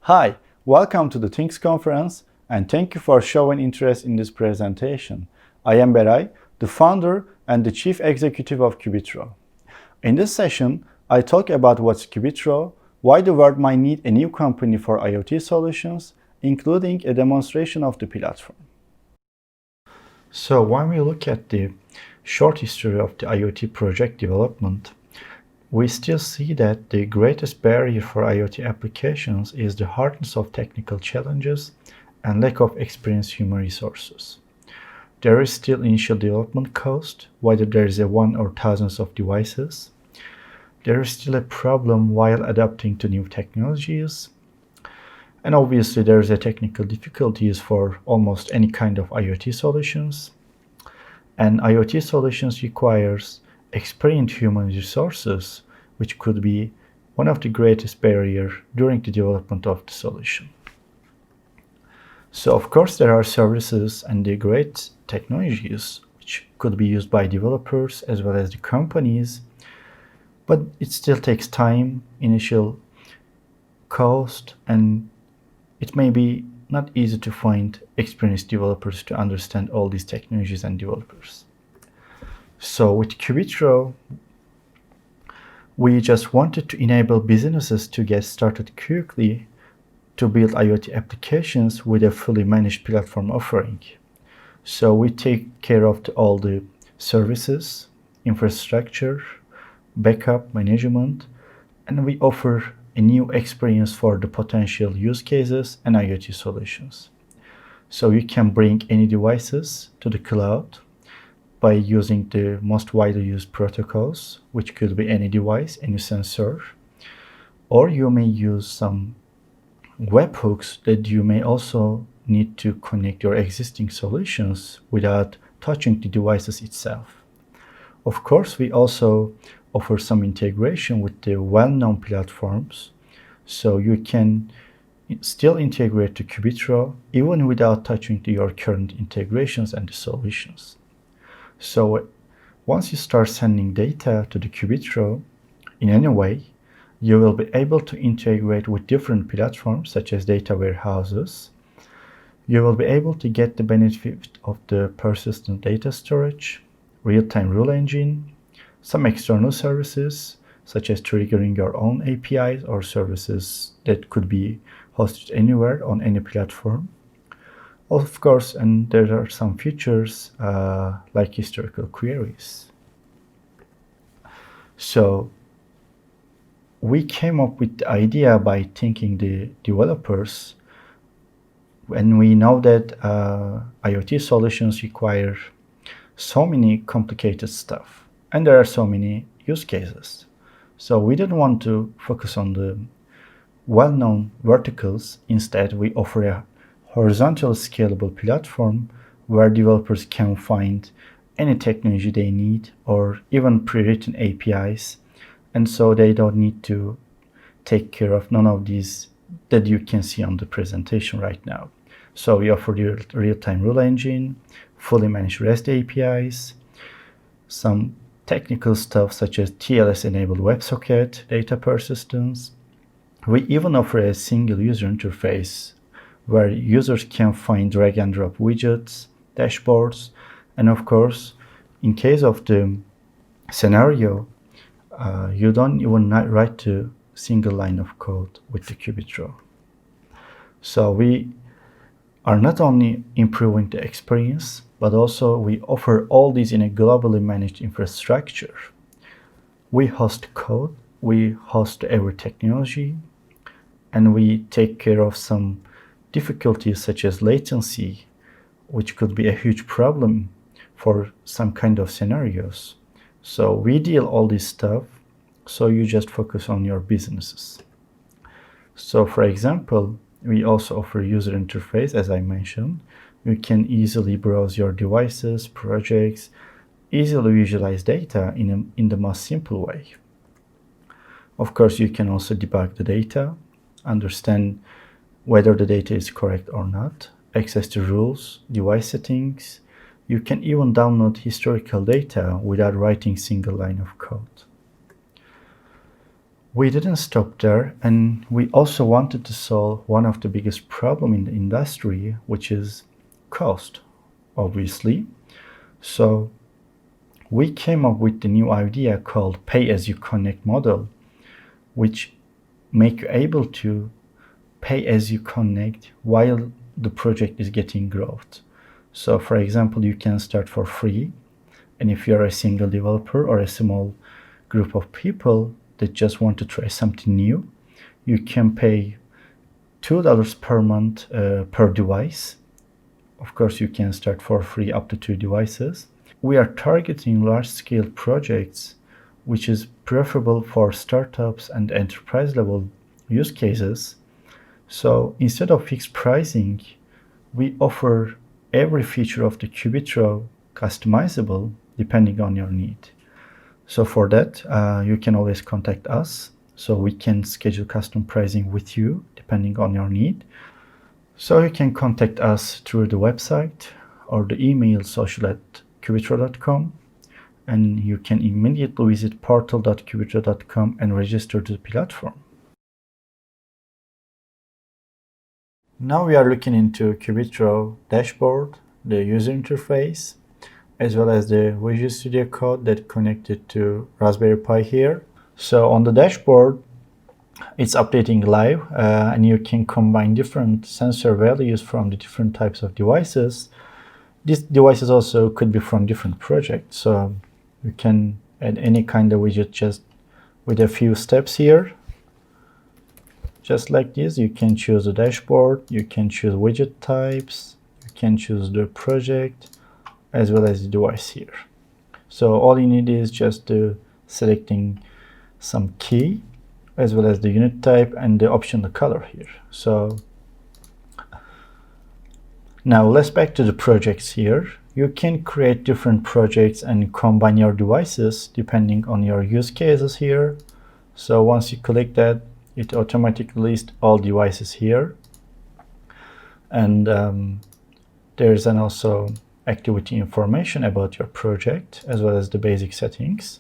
Hi, welcome to the Things conference and thank you for showing interest in this presentation. I am Beray, the founder and the chief executive of Qubitro. In this session, I talk about what's Qubitro, why the world might need a new company for IoT solutions, including a demonstration of the platform. So when we look at the short history of the IoT project development, we still see that the greatest barrier for IoT applications is the hardness of technical challenges and lack of experienced human resources. There is still initial development cost, whether there is one or thousands of devices. There is still a problem while adapting to new technologies. And obviously there is a technical difficulties for almost any kind of IoT solutions. And IoT solutions requires experienced human resources, which could be one of the greatest barriers during the development of the solution. So of course there are services and the great technologies which could be used by developers as well as the companies, but it still takes time, initial cost, and it may be not easy to find experienced developers to understand all these technologies and developers. So with Qubitro, we just wanted to enable businesses to get started quickly to build IoT applications with a fully managed platform offering. So we take care of all the services, infrastructure, backup management, and we offer a new experience for the potential use cases and IoT solutions. So you can bring any devices to the cloud by using the most widely used protocols, which could be any device, any sensor, or you may use some webhooks that you may also need to connect your existing solutions without touching the devices itself. Of course, we also offer some integration with the well-known platforms, so you can still integrate to Qubitro even without touching your current integrations and the solutions. So once you start sending data to the Qubitro in any way, you will be able to integrate with different platforms such as data warehouses. You will be able to get the benefit of the persistent data storage, real-time rule engine, some external services such as triggering your own APIs or services that could be hosted anywhere on any platform. Of course, and there are some features like historical queries. So we came up with the idea by thinking the developers, when we know that IoT solutions require so many complicated stuff and there are so many use cases. So we didn't want to focus on the well-known verticals. Instead, we offer a horizontal scalable platform where developers can find any technology they need or even pre-written APIs, and so they don't need to take care of none of these that you can see on the presentation right now. So we offer the real-time rule engine, fully managed REST APIs, some technical stuff such as TLS-enabled WebSocket, data persistence. We even offer a single user interface where users can find drag and drop widgets, dashboards, and of course, in case of the scenario, you don't even write a single line of code with the Qubitro. So we are not only improving the experience, but also we offer all these in a globally managed infrastructure. We host code, we host every technology, and we take care of some difficulties such as latency, which could be a huge problem for some kind of scenarios. So we deal all this stuff, so you just focus on your businesses. So for example, we also offer user interface, as I mentioned. You can easily browse your devices, projects, easily visualize data in the most simple way. Of course, you can also debug the data, understand whether the data is correct or not, access the rules, device settings. You can even download historical data without writing single line of code. We didn't stop there, and we also wanted to solve one of the biggest problems in the industry, which is cost, obviously. So we came up with the new idea called pay-as-you-connect model, which make you able to pay as you connect while the project is getting growth. So for example, you can start for free, and if you're a single developer or a small group of people that just want to try something new, you can pay $2 per month per device. Of course, you can start for free up to 2 devices. We are targeting large-scale projects, which is preferable for startups and enterprise-level use cases. So instead of fixed pricing, we offer every feature of the Qubitro customizable depending on your need. So for that, you can always contact us, so we can schedule custom pricing with you depending on your need. So you can contact us through the website or the email social@qubitro.com, and you can immediately visit portal.qubitro.com and register to the platform. Now we are looking into Qubitro dashboard, the user interface, as well as the Visual Studio Code that connected to Raspberry Pi here. So on the dashboard, it's updating live, and you can combine different sensor values from the different types of devices. These devices also could be from different projects, so you can add any kind of widget just with a few steps here. Just like this, you can choose the dashboard, you can choose widget types, you can choose the project, as well as the device here. So all you need is just selecting some key, as well as the unit type and the optional color here. So now let's back to the projects here. You can create different projects and combine your devices depending on your use cases here. So once you click that, it automatically lists all devices here. And there's also activity information about your project, as well as the basic settings.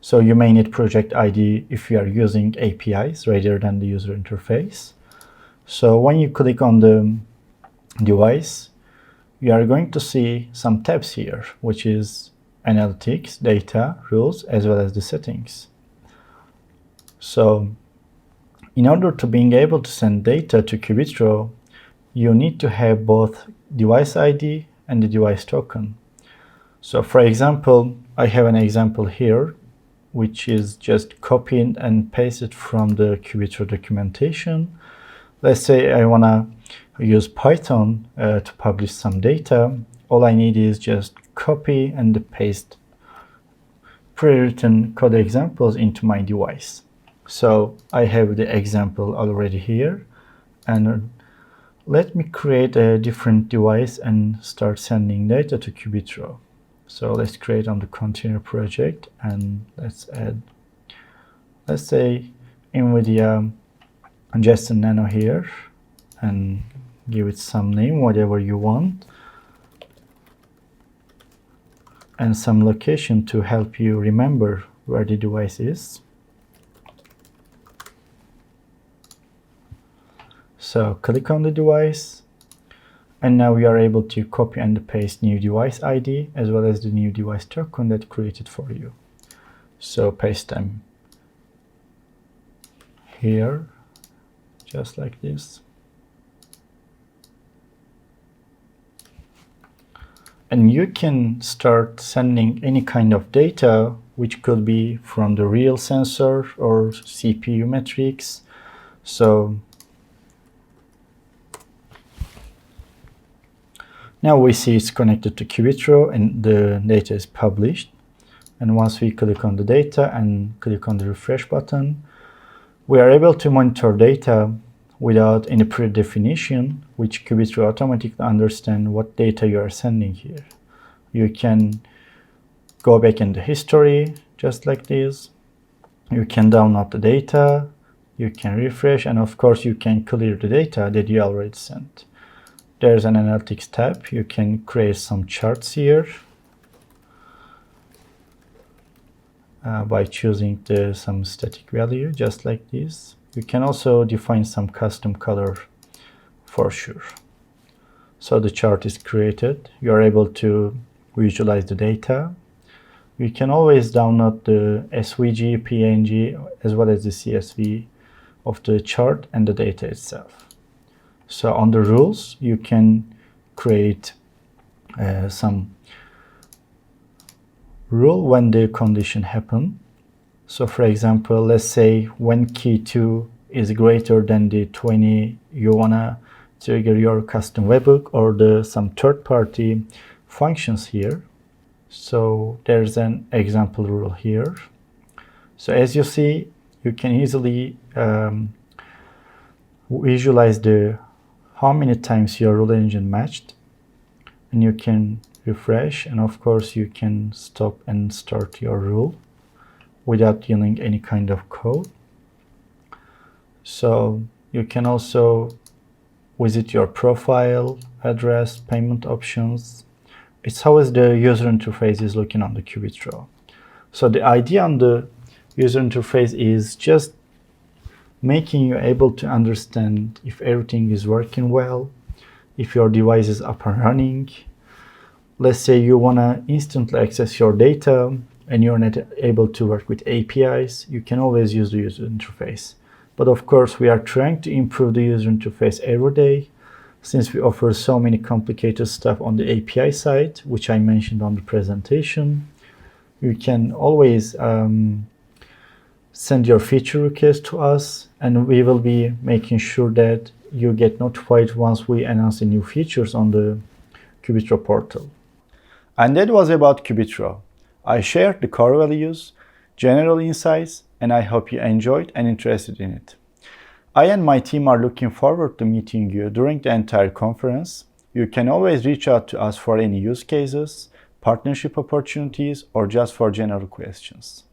So you may need project ID if you are using APIs rather than the user interface. So when you click on the device, you are going to see some tabs here, which is analytics, data, rules, as well as the settings. So in order to being able to send data to Qubitro, you need to have both device ID and the device token. So for example, I have an example here, which is just copied and pasted from the Qubitro documentation. Let's say I want to use Python to publish some data. All I need is just copy and paste pre-written code examples into my device. So I have the example already here, and let me create a different device and start sending data to Qubitro. So let's create on the container project, and let's add, let's say, NVIDIA Jetson Nano here, and give it some name, whatever you want, and some location to help you remember where the device is. So click on the device, and now we are able to copy and paste new device ID as well as the new device token that created for you. So paste them here, just like this. And you can start sending any kind of data, which could be from the real sensor or CPU metrics. So now we see it's connected to Qubitro and the data is published. And once we click on the data and click on the refresh button, we are able to monitor data without any predefinition, which Qubitro automatically understands what data you are sending here. You can go back in the history, just like this. You can download the data, you can refresh, and of course you can clear the data that you already sent. There's an analytics tab. You can create some charts here. by choosing some static value, just like this. You can also define some custom color for sure. So the chart is created. You are able to visualize the data. You can always download the SVG, PNG, as well as the CSV of the chart and the data itself. So on the rules, you can create some rule when the condition happen. So for example, let's say when key 2 is greater than the 20, you wanna trigger your custom webhook or some third-party functions here. So there's an example rule here. So as you see, you can easily visualize how many times your rule engine matched, and you can refresh, and of course you can stop and start your rule without dealing any kind of code. So you can also visit your profile, address, payment options. It's how the user interface is looking on the Qubitro. So the idea on the user interface is just making you able to understand if everything is working well, if your device is up and running. Let's say you want to instantly access your data and you're not able to work with APIs, you can always use the user interface. But of course, we are trying to improve the user interface every day, since we offer so many complicated stuff on the API side, which I mentioned on the presentation. You can always send your feature request to us, and we will be making sure that you get notified once we announce the new features on the Qubitro portal. And that was about Qubitro. I shared the core values, general insights, and I hope you enjoyed and interested in it. I and my team are looking forward to meeting you during the entire conference. You can always reach out to us for any use cases, partnership opportunities, or just for general questions.